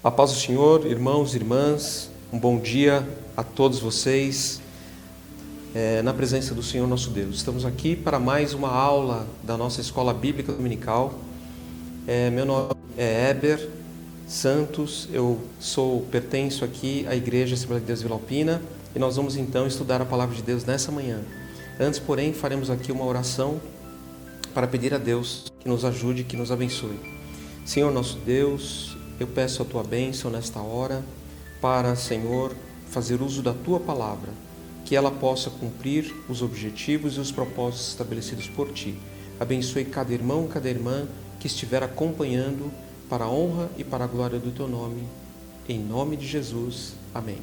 A paz do Senhor, irmãos e irmãs, um bom dia a todos vocês, na presença do Senhor nosso Deus. Estamos aqui para mais uma aula da nossa Escola Bíblica Dominical. Meu nome é Heber Santos, eu pertenço aqui à Igreja Assembleia de Deus Vila Alpina e nós vamos então estudar a Palavra de Deus nessa manhã. Antes, porém, faremos aqui uma oração para pedir a Deus que nos ajude, que nos abençoe. Senhor nosso Deus, eu peço a Tua bênção nesta hora para, Senhor, fazer uso da Tua Palavra, que ela possa cumprir os objetivos e os propósitos estabelecidos por Ti. Abençoe cada irmão, cada irmã que estiver acompanhando para a honra e para a glória do Teu nome. Em nome de Jesus. Amém.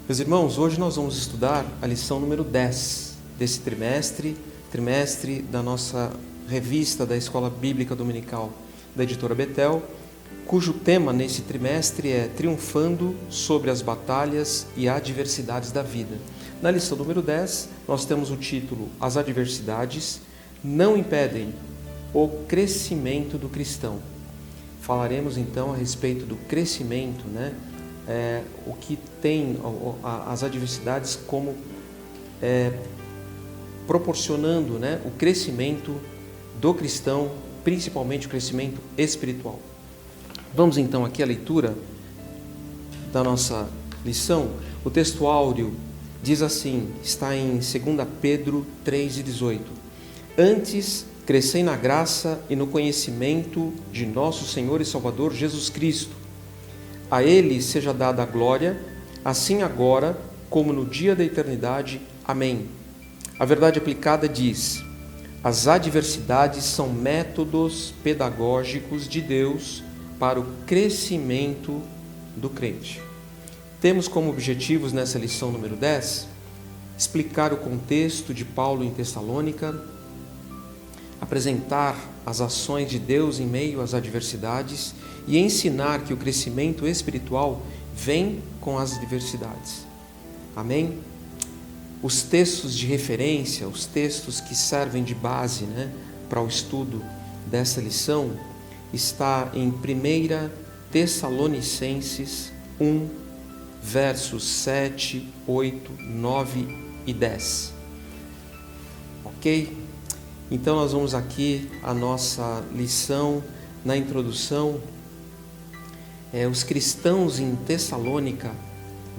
Meus irmãos, hoje nós vamos estudar a lição número 10 desse trimestre da nossa revista da Escola Bíblica Dominical da Editora Betel, cujo tema nesse trimestre é Triunfando sobre as batalhas e adversidades da vida. Na lição número 10, nós temos o título As adversidades não impedem o crescimento do cristão. Falaremos então a respeito do crescimento, o que tem as adversidades como proporcionando o crescimento do cristão, principalmente o crescimento espiritual. Vamos então aqui à leitura da nossa lição. O texto áureo diz assim, está em 2 Pedro 3,18. Antes, crescei na graça e no conhecimento de nosso Senhor e Salvador Jesus Cristo. A Ele seja dada a glória, assim agora como no dia da eternidade. Amém. A verdade aplicada diz: as adversidades são métodos pedagógicos de Deus para o crescimento do crente. Temos como objetivos nessa lição número 10, explicar o contexto de Paulo em Tessalônica, apresentar as ações de Deus em meio às adversidades e ensinar que o crescimento espiritual vem com as adversidades. Amém? Os textos de referência, os textos que servem de base para o estudo dessa lição, está em 1 Tessalonicenses 1, versos 7, 8, 9 e 10. Ok? Então nós vamos aqui a nossa lição. Na introdução, os cristãos em Tessalônica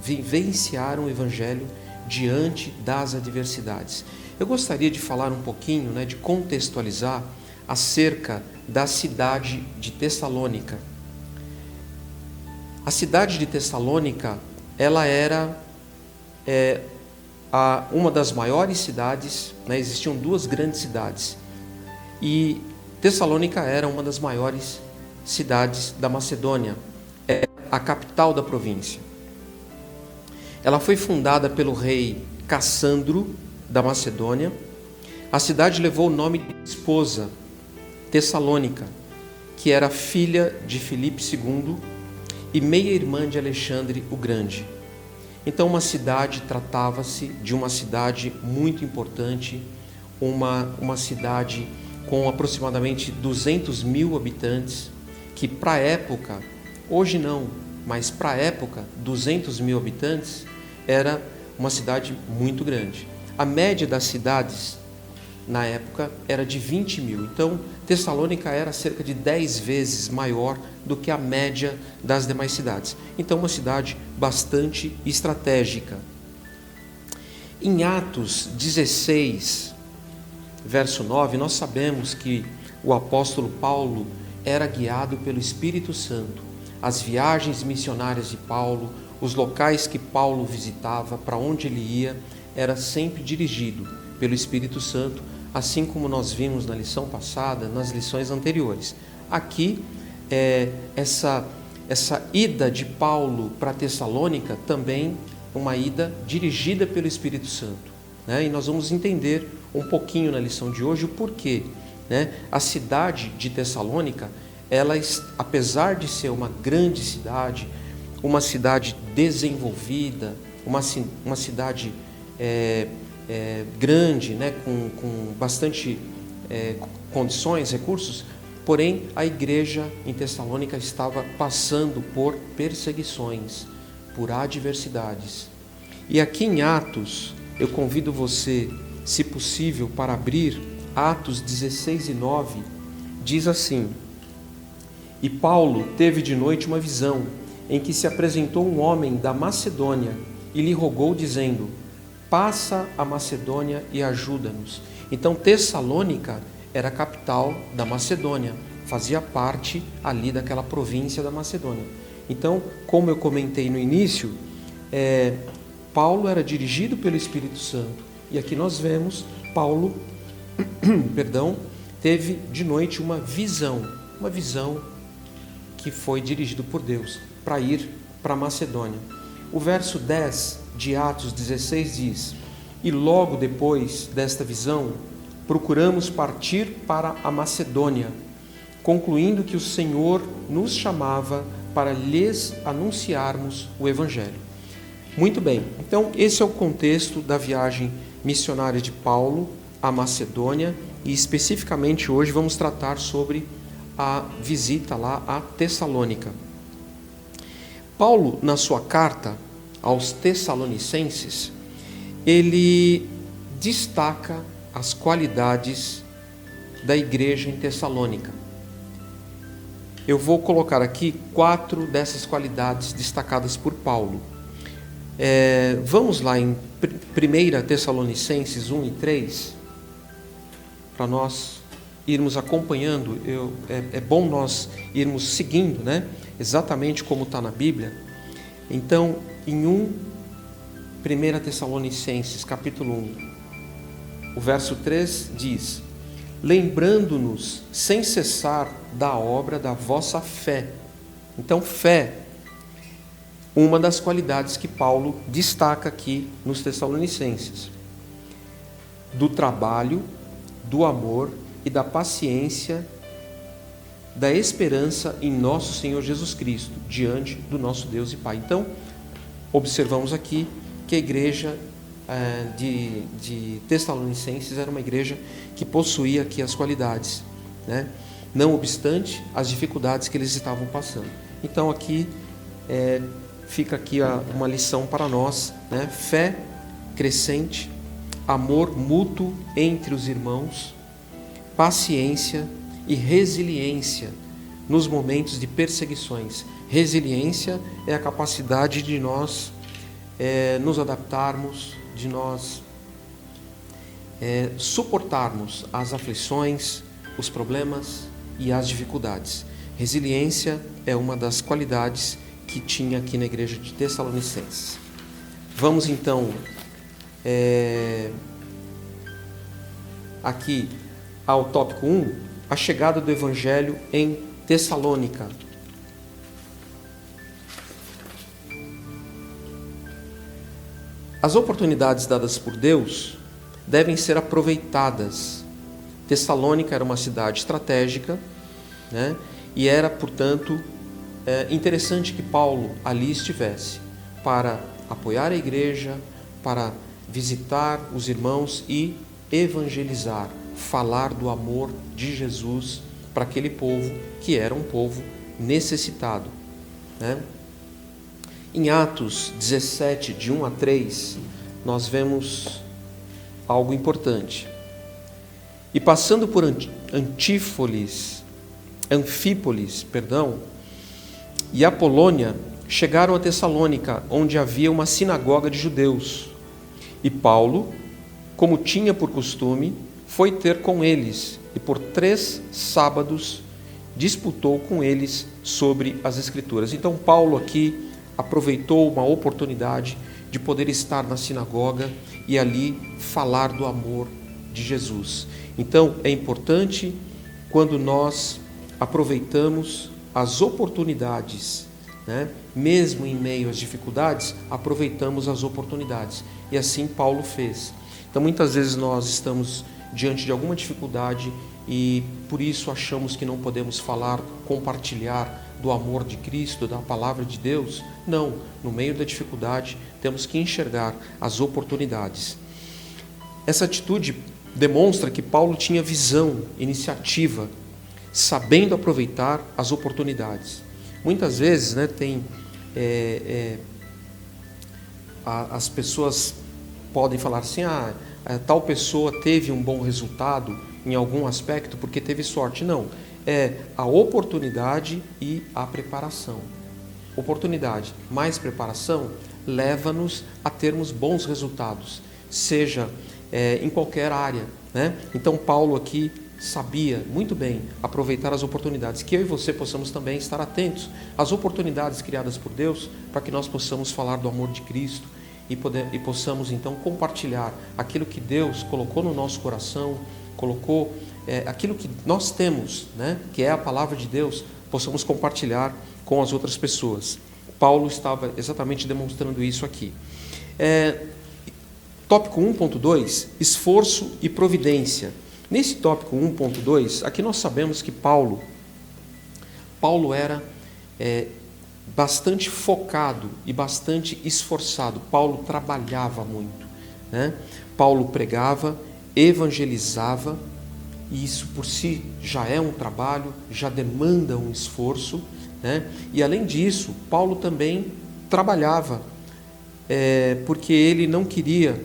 vivenciaram o Evangelho diante das adversidades. Eu gostaria de falar um pouquinho, de contextualizar acerca da cidade de Tessalônica. A cidade de Tessalônica, ela era uma das maiores cidades, existiam duas grandes cidades, e Tessalônica era uma das maiores cidades da Macedônia, é a capital da província. Ela foi fundada pelo rei Cassandro da Macedônia. A cidade levou o nome de esposa, Tessalônica, que era filha de Filipe II e meia-irmã de Alexandre o Grande. Então tratava-se de uma cidade muito importante, uma cidade com aproximadamente 200 mil habitantes, que para a época, hoje não, mas para a época, 200 mil habitantes era uma cidade muito grande. A média das cidades na época era de 20 mil, então Tessalônica era cerca de 10 vezes maior do que a média das demais cidades. Então uma cidade bastante estratégica. Em Atos 16, verso 9, nós sabemos que o apóstolo Paulo era guiado pelo Espírito Santo. As viagens missionárias de Paulo, os locais que Paulo visitava, para onde ele ia, era sempre dirigido pelo Espírito Santo, assim como nós vimos na lição passada, nas lições anteriores. Aqui, essa ida de Paulo para Tessalônica também uma ida dirigida pelo Espírito Santo. E nós vamos entender um pouquinho na lição de hoje o porquê. A cidade de Tessalônica, ela, apesar de ser uma grande cidade, uma cidade desenvolvida, uma cidade grande, com bastante condições, recursos, Porém, a igreja em Tessalônica estava passando por perseguições, por adversidades. E aqui em Atos, eu convido você, se possível, para abrir Atos 16 e 9, diz assim: E Paulo teve de noite uma visão, em que se apresentou um homem da Macedônia e lhe rogou, dizendo: passa a Macedônia e ajuda-nos. Então, Tessalônica era a capital da Macedônia, fazia parte ali daquela província da Macedônia. Então, como eu comentei no início, Paulo era dirigido pelo Espírito Santo. E aqui nós vemos Paulo, teve de noite uma visão que foi dirigido por Deus para ir para a Macedônia. O verso 10 de Atos 16 diz: E logo depois desta visão, procuramos partir para a Macedônia, concluindo que o Senhor nos chamava para lhes anunciarmos o Evangelho. Muito bem, então esse é o contexto da viagem missionária de Paulo à Macedônia, e especificamente hoje vamos tratar sobre a visita lá a Tessalônica. Paulo, na sua carta aos Tessalonicenses, ele destaca as qualidades da igreja em Tessalônica. Eu vou colocar aqui 4 dessas qualidades destacadas por Paulo. Vamos lá em 1 Tessalonicenses 1 e 3, para nós irmos acompanhando. É bom nós irmos seguindo, né? Exatamente como está na Bíblia. Então, em 1 Tessalonicenses, capítulo 1, o verso 3 diz: lembrando-nos sem cessar da obra da vossa fé. Então, fé, uma das qualidades que Paulo destaca aqui nos Tessalonicenses: do trabalho, do amor e da paciência, da esperança em nosso Senhor Jesus Cristo, diante do nosso Deus e Pai. Então, observamos aqui que a igreja de Tessalonicenses era uma igreja que possuía aqui as qualidades, né? Não obstante as dificuldades que eles estavam passando. Então aqui fica aqui uma lição para nós, né? Fé crescente, amor mútuo entre os irmãos, paciência e resiliência nos momentos de perseguições. Resiliência é a capacidade de nós nos adaptarmos, de nós suportarmos as aflições, os problemas e as dificuldades. Resiliência é uma das qualidades que tinha aqui na igreja de Tessalonicenses. Vamos então aqui ao tópico 1, a chegada do Evangelho em Tessalônica. As oportunidades dadas por Deus devem ser aproveitadas. Tessalônica era uma cidade estratégica, né? E era, portanto, interessante que Paulo ali estivesse para apoiar a igreja, para visitar os irmãos e evangelizar, falar do amor de Jesus para aquele povo que era um povo necessitado, né? Em Atos 17, de 1 a 3, nós vemos algo importante. E passando por Anfípolis, e Apolônia, chegaram a Tessalônica, onde havia uma sinagoga de judeus. E Paulo, como tinha por costume, foi ter com eles, e por 3 sábados disputou com eles sobre as Escrituras. Então Paulo aqui aproveitou uma oportunidade de poder estar na sinagoga e ali falar do amor de Jesus. Então é importante, quando nós aproveitamos as oportunidades, né? Mesmo em meio às dificuldades, aproveitamos as oportunidades. E assim Paulo fez. Então muitas vezes nós estamos diante de alguma dificuldade e por isso achamos que não podemos falar, compartilhar do amor de Cristo, da palavra de Deus. Não, no meio da dificuldade temos que enxergar as oportunidades. Essa atitude demonstra que Paulo tinha visão, iniciativa, sabendo aproveitar as oportunidades. Muitas vezes, né, as pessoas podem falar assim, tal pessoa teve um bom resultado em algum aspecto porque teve sorte. Não, é a oportunidade e a preparação. Oportunidade mais preparação leva-nos a termos bons resultados, seja em qualquer área, né? Então Paulo aqui sabia muito bem aproveitar as oportunidades, que eu e você possamos também estar atentos às oportunidades criadas por Deus, para que nós possamos falar do amor de Cristo e possamos então compartilhar aquilo que Deus colocou no nosso coração, colocou aquilo que nós temos, né, que é a palavra de Deus, possamos compartilhar com as outras pessoas. Paulo estava exatamente demonstrando isso aqui. Tópico 1.2, esforço e providência. Nesse tópico 1.2, aqui nós sabemos que Paulo era bastante focado e bastante esforçado. Paulo trabalhava muito, né? Paulo pregava, evangelizava, e isso por si já é um trabalho, já demanda um esforço, né? E além disso, Paulo também trabalhava, porque ele não queria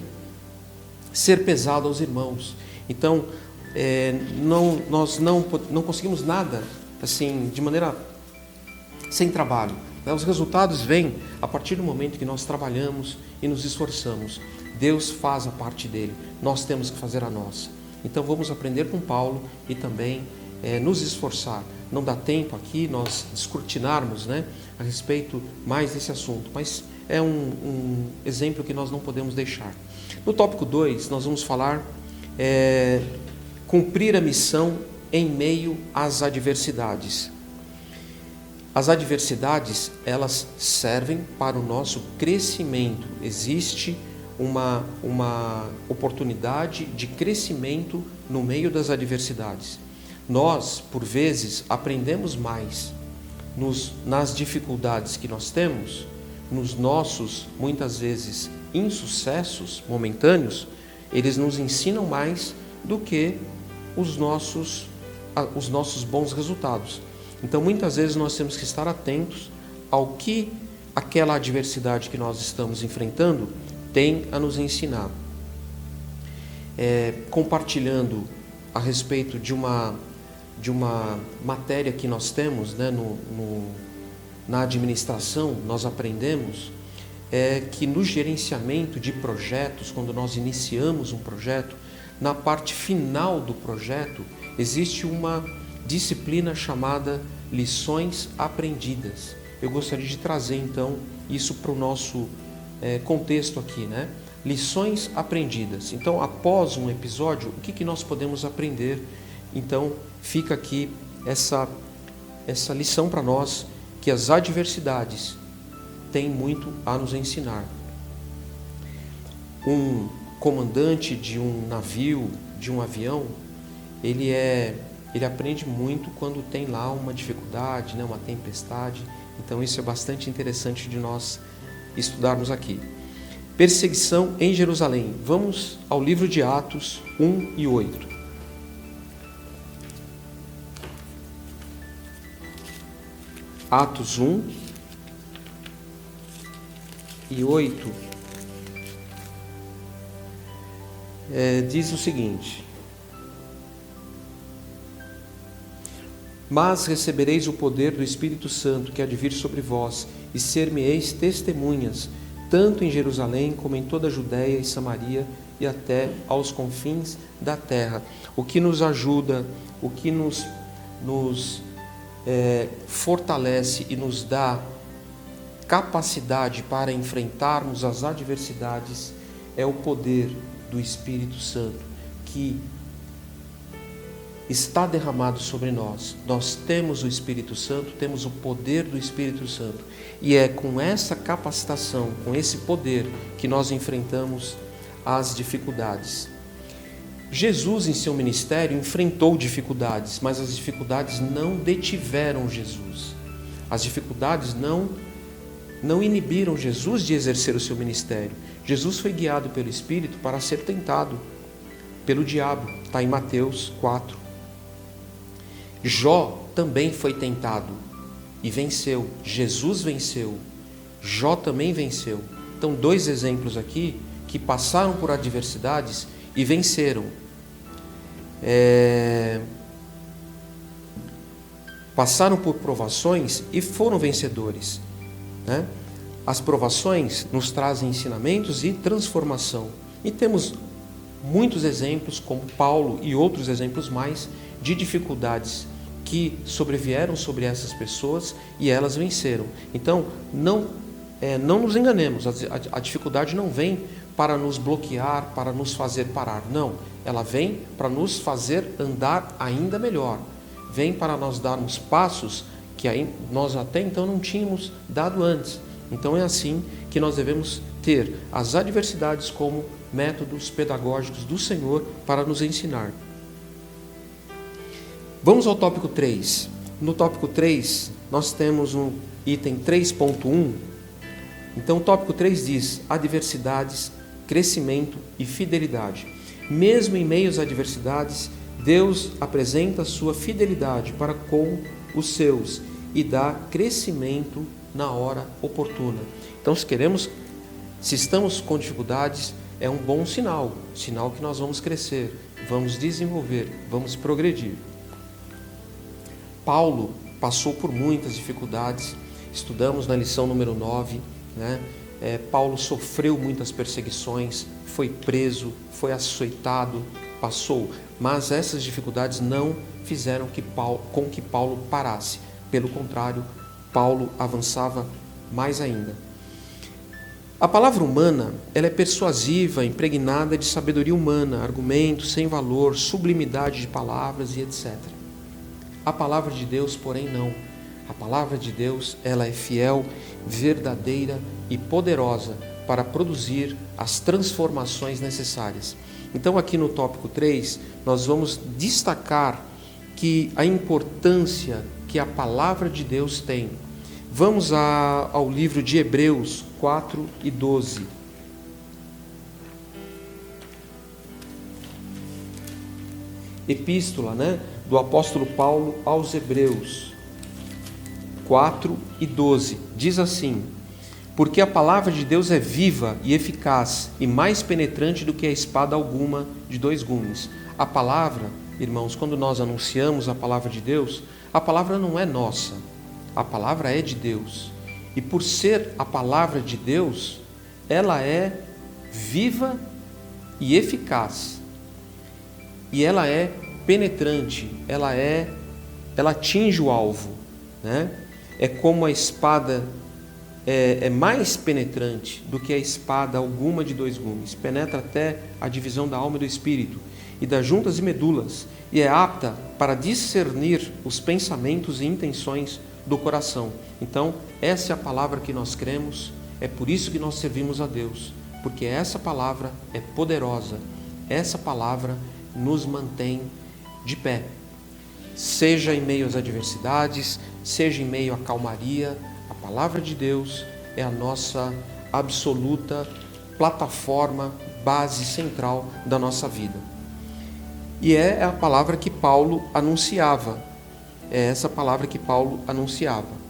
ser pesado aos irmãos. Então, nós não conseguimos nada assim de maneira sem trabalho. Os resultados vêm a partir do momento que nós trabalhamos e nos esforçamos. Deus faz a parte dele, nós temos que fazer a nossa. Então vamos aprender com Paulo e também nos esforçar. Não dá tempo aqui nós descortinarmos, né, a respeito mais desse assunto, mas é um exemplo que nós não podemos deixar. No tópico 2, nós vamos falar cumprir a missão em meio às adversidades. As adversidades, elas servem para o nosso crescimento. Existe uma oportunidade de crescimento no meio das adversidades. Nós, por vezes, aprendemos mais nas dificuldades que nós temos, nos nossos, muitas vezes, insucessos momentâneos, eles nos ensinam mais do que os nossos bons resultados. Então, muitas vezes nós temos que estar atentos ao que aquela adversidade que nós estamos enfrentando tem a nos ensinar. Compartilhando a respeito de uma matéria que nós temos, né, na administração, nós aprendemos que no gerenciamento de projetos, quando nós iniciamos um projeto, na parte final do projeto, existe uma disciplina chamada lições aprendidas. Eu gostaria de trazer então isso para o nosso contexto aqui, né? Lições aprendidas. Então, após um episódio, o que nós podemos aprender? Então, fica aqui essa lição para nós, que as adversidades têm muito a nos ensinar. Um comandante de um navio, de um avião, ele aprende muito quando tem lá uma dificuldade, né, uma tempestade. Então isso é bastante interessante de nós estudarmos aqui. Perseguição em Jerusalém. Vamos ao livro de Atos 1 e 8. Atos 1 e 8 diz o seguinte: mas recebereis o poder do Espírito Santo que há de vir sobre vós, e ser-me-eis testemunhas, tanto em Jerusalém como em toda a Judéia e Samaria e até aos confins da terra. O que nos ajuda, o que nos fortalece e nos dá capacidade para enfrentarmos as adversidades é o poder do Espírito Santo que está derramado sobre nós. Nós temos o Espírito Santo, temos o poder do Espírito Santo, e é com essa capacitação, com esse poder, que nós enfrentamos as dificuldades. Jesus, em seu ministério, enfrentou dificuldades, mas as dificuldades não detiveram Jesus. As dificuldades não inibiram Jesus de exercer o seu ministério. Jesus foi guiado pelo Espírito para ser tentado pelo diabo. Está em Mateus 4. Jó também foi tentado e venceu. Jesus venceu. Jó também venceu. Então, 2 exemplos aqui que passaram por adversidades e venceram. Passaram por provações e foram vencedores, né? As provações nos trazem ensinamentos e transformação. E temos muitos exemplos, como Paulo e outros exemplos mais, de dificuldades que sobrevieram sobre essas pessoas e elas venceram. Então, não nos enganemos, a dificuldade não vem para nos bloquear, para nos fazer parar. Não, ela vem para nos fazer andar ainda melhor. Vem para nós darmos passos que nós até então não tínhamos dado antes. Então é assim que nós devemos ter as adversidades como métodos pedagógicos do Senhor para nos ensinar. Vamos ao tópico 3. No tópico 3, nós temos um item 3.1. Então o tópico 3 diz: adversidades, crescimento e fidelidade. Mesmo em meio às adversidades, Deus apresenta a sua fidelidade para com os seus e dá crescimento na hora oportuna. Então, se estamos com dificuldades, é um bom sinal que nós vamos crescer, vamos desenvolver, vamos progredir. Paulo passou por muitas dificuldades, estudamos na lição número 9, né? Paulo sofreu muitas perseguições, foi preso, foi açoitado, passou, mas essas dificuldades não fizeram com que Paulo parasse. Pelo contrário, Paulo avançava mais ainda. A palavra humana, ela é persuasiva, impregnada de sabedoria humana, argumentos sem valor, sublimidade de palavras e etc. A palavra de Deus, porém, não. A palavra de Deus, ela é fiel, verdadeira e poderosa para produzir as transformações necessárias. Então, aqui no tópico 3, nós vamos destacar que a importância que a palavra de Deus tem. Vamos ao livro de Hebreus 4 e 12. Epístola, do apóstolo Paulo aos Hebreus 4 e 12. Diz assim: porque a palavra de Deus é viva e eficaz e mais penetrante do que a espada alguma de 2 gumes. A palavra, irmãos, quando nós anunciamos a palavra de Deus, a palavra não é nossa, a palavra é de Deus. E por ser a palavra de Deus, ela é viva e eficaz. E ela é penetrante, ela atinge o alvo, né? É como a espada é mais penetrante do que a espada alguma de 2 gumes, penetra até a divisão da alma e do espírito, e das juntas e medulas, e é apta para discernir os pensamentos e intenções do coração. Então, essa é a palavra que nós cremos, é por isso que nós servimos a Deus, porque essa palavra é poderosa, essa palavra nos mantém de pé, seja em meio às adversidades, seja em meio à calmaria. A palavra de Deus é a nossa absoluta plataforma, base central da nossa vida. E é a palavra que Paulo anunciava. É essa palavra que Paulo anunciava.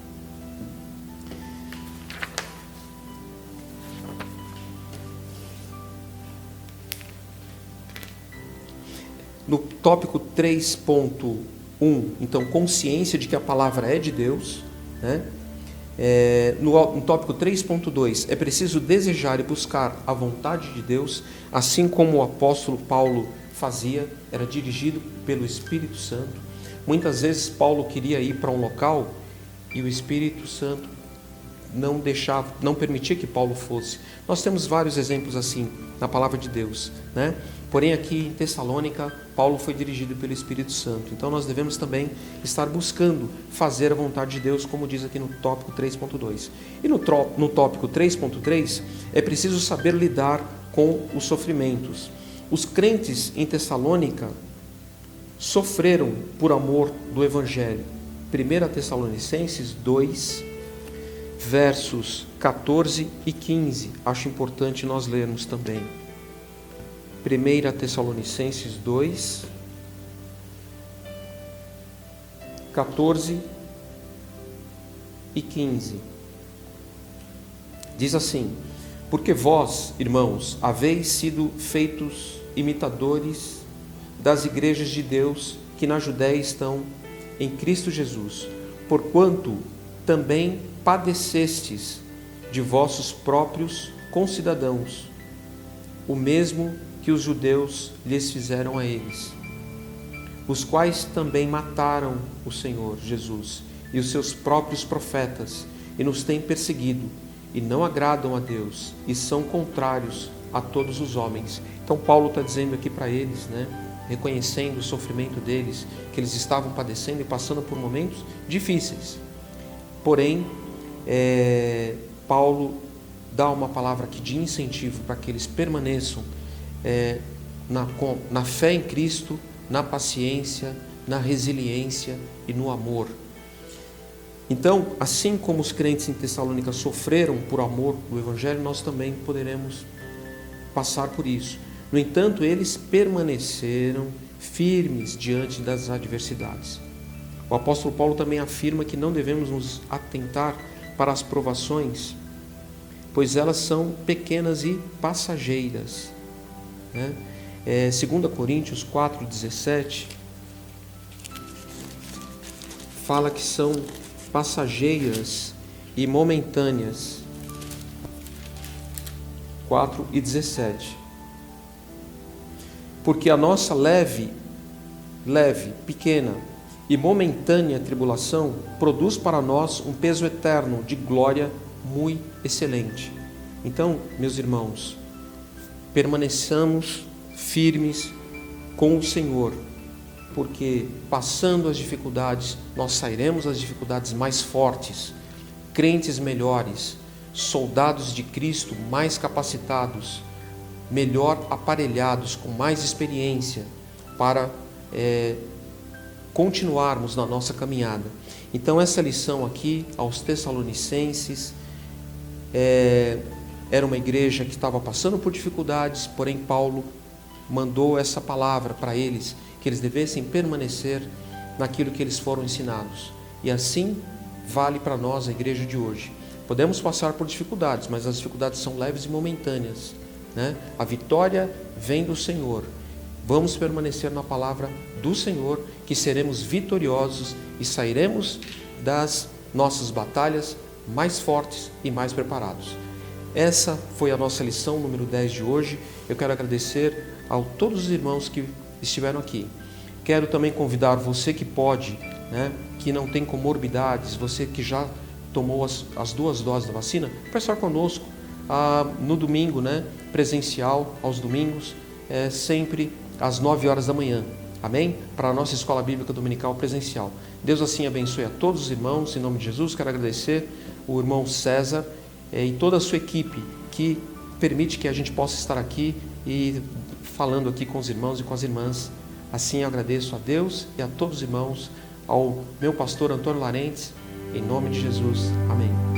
No tópico 3.1, então, consciência de que a palavra é de Deus, né? No tópico 3.2, é preciso desejar e buscar a vontade de Deus, assim como o apóstolo Paulo fazia, era dirigido pelo Espírito Santo. Muitas vezes Paulo queria ir para um local e o Espírito Santo não permitia que Paulo fosse. Nós temos vários exemplos assim na palavra de Deus, né? Porém, aqui em Tessalônica, Paulo foi dirigido pelo Espírito Santo. Então, nós devemos também estar buscando fazer a vontade de Deus, como diz aqui no tópico 3.2. E no tópico 3.3, é preciso saber lidar com os sofrimentos. Os crentes em Tessalônica sofreram por amor do Evangelho. 1 Tessalonicenses 2, versos 14 e 15. Acho importante nós lermos também. 1 Tessalonicenses 2, 14 e 15. Diz assim: porque vós, irmãos, haveis sido feitos imitadores das igrejas de Deus que na Judéia estão em Cristo Jesus, porquanto também padecestes de vossos próprios concidadãos, o mesmo que os judeus lhes fizeram a eles, os quais também mataram o Senhor Jesus e os seus próprios profetas, e nos têm perseguido, e não agradam a Deus, e são contrários a todos os homens. Então Paulo está dizendo aqui para eles, reconhecendo o sofrimento deles, que eles estavam padecendo e passando por momentos difíceis. Porém, Paulo dá uma palavra aqui de incentivo para que eles permaneçam na fé em Cristo, na paciência, na resiliência e no amor. Então, assim como os crentes em Tessalônica sofreram por amor do Evangelho, nós também poderemos passar por isso. No entanto, eles permaneceram firmes diante das adversidades. O apóstolo Paulo também afirma que não devemos nos atentar para as provações, pois elas são pequenas e passageiras. 2 Coríntios 4,17 fala que são passageiras e momentâneas. 4:17. Porque a nossa leve, pequena e momentânea tribulação produz para nós um peso eterno de glória muito excelente. Então, meus irmãos, permaneçamos firmes com o Senhor, porque passando as dificuldades, nós sairemos das dificuldades mais fortes, crentes melhores, soldados de Cristo mais capacitados, melhor aparelhados, com mais experiência para continuarmos na nossa caminhada. Então essa lição aqui aos Tessalonicenses, era uma igreja que estava passando por dificuldades, porém Paulo mandou essa palavra para eles, que eles devessem permanecer naquilo que eles foram ensinados. E assim vale para nós, a igreja de hoje. Podemos passar por dificuldades, mas as dificuldades são leves e momentâneas, A vitória vem do Senhor. Vamos permanecer na palavra do Senhor, que seremos vitoriosos e sairemos das nossas batalhas mais fortes e mais preparados. Essa foi a nossa lição número 10 de hoje. Eu quero agradecer a todos os irmãos que estiveram aqui. Quero também convidar você que pode, que não tem comorbidades, você que já tomou as 2 doses da vacina, para estar conosco no domingo, presencial, aos domingos, sempre às 9 horas da manhã. Amém? Para a nossa escola bíblica dominical presencial. Deus assim abençoe a todos os irmãos. Em nome de Jesus, quero agradecer o irmão César e toda a sua equipe que permite que a gente possa estar aqui e falando aqui com os irmãos e com as irmãs. Assim eu agradeço a Deus e a todos os irmãos, ao meu pastor Antônio Larentes, em nome de Jesus. Amém.